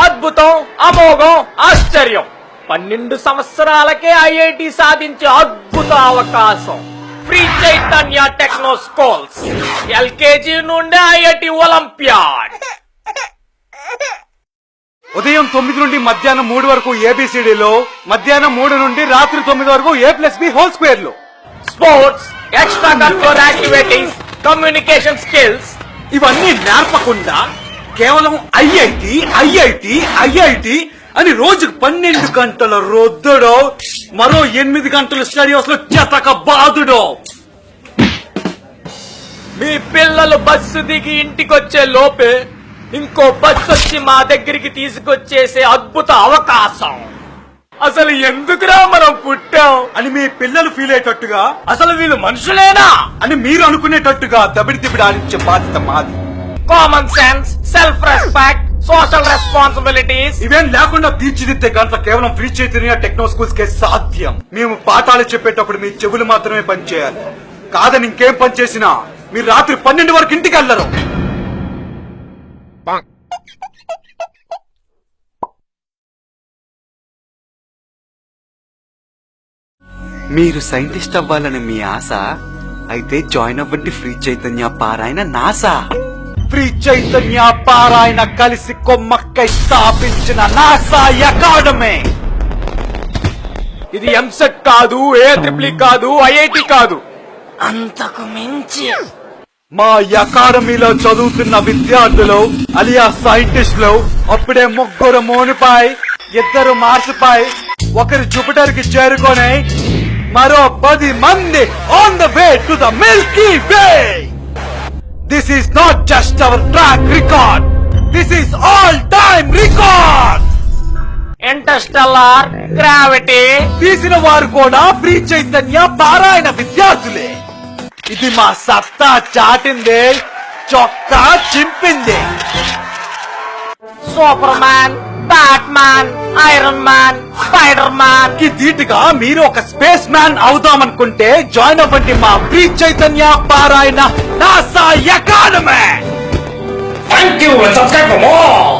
అద్భుతం, అమోఘం, ఆశ్చర్యం. 12 సంవత్సరాలకే ఐఐటి సాధించే అద్భుత అవకాశం. Free Chaitanya techno schools. LKG నుండి ఐఐటి ఒలింపియాడ్. ఉదయం 9 నుండి మధ్యాహ్నం 3 వరకు ఏబిసిడిలో, మధ్యాహ్నం 3 నుండి రాత్రి 9 వరకు A+B² లో. Sports, extra curricular activities, communication skills ఇవన్నీ నేర్పకుండా కేవలం ఐఐటి ఐఐటి ఐఐటి అని రోజుకు 12 గంటల రొద్దుడో, మరో 8 గంటల స్టడీస్ లో చెతక బాదుడో. మీ పిల్లలు బస్సు దిగి ఇంటికొచ్చే లోపే ఇంకో బస్సు వచ్చి మా దగ్గరికి తీసుకొచ్చేసే అద్భుత అవకాశం. అసలు ఎందుకురా మనం పుట్టాం అని మీ పిల్లలు ఫీల్ అయ్యేటట్టుగా, అసలు వీళ్ళు మనుషులేనా అని మీరు అనుకునేటట్టుగా దబిడి ఆడించే బాధ్యత మాది. Common sense, self respect, social responsibilities ఇవేం లేకుండా తీర్చిదిద్దే గంట కేవలం ఫ్రీ చైతన్య టెక్నో స్కూల్స్ కే సాధ్యం. మేము పాఠాలు చెప్పేటప్పుడు మీ చెవులు మాత్రమే పనిచేయాలి. కాదని ఇంకేం పని చేసినా మీరు రాత్రి 12 వరకు ఇంటికి వెళ్లరు. మీరు సైంటిస్ట్ అవ్వాలని మీ ఆశ అయితే జాయిన్ అవ్వండి ఫ్రీ చైతన్య పారాయణ నాసా. ఫ్రీ చైతన్య పారాయణ కలిసి కొమ్మక్కై స్థాపించిన నాసా అకాడమీ. ఇది ఎంసెట్ కాదు, ఏ కాదు, ఐఐటి కాదు, అంతకు మించి. మా అకాడమీలో చదువుతున్న విద్యార్థులు అలియా సైంటిస్టులు అప్పుడే 3 మూనుపై, 2 మార్సుపై, 1 జూపిటర్ కి చేరుకొని మరో 10 మంది on the way to the Milky way. This is not just hour track record, this is all time record. Interstellar, gravity తీసిన వారు కూడా ఫ్రీ చైతన్య పారాయణ విద్యార్థులే. ఇది మా సత్తా చాటిందే, చొక్కా చింపింది. Superman, Batman, Iron Man, Spiderman కి ధీటుగా మీరు ఒక స్పేస్ మ్యాన్ అవుదామనుకుంటే జాయిన్ అవ్వండి మా ఫ్రీ చైతన్య పారాయణ NASA academy. Thank you. Subscribe for more.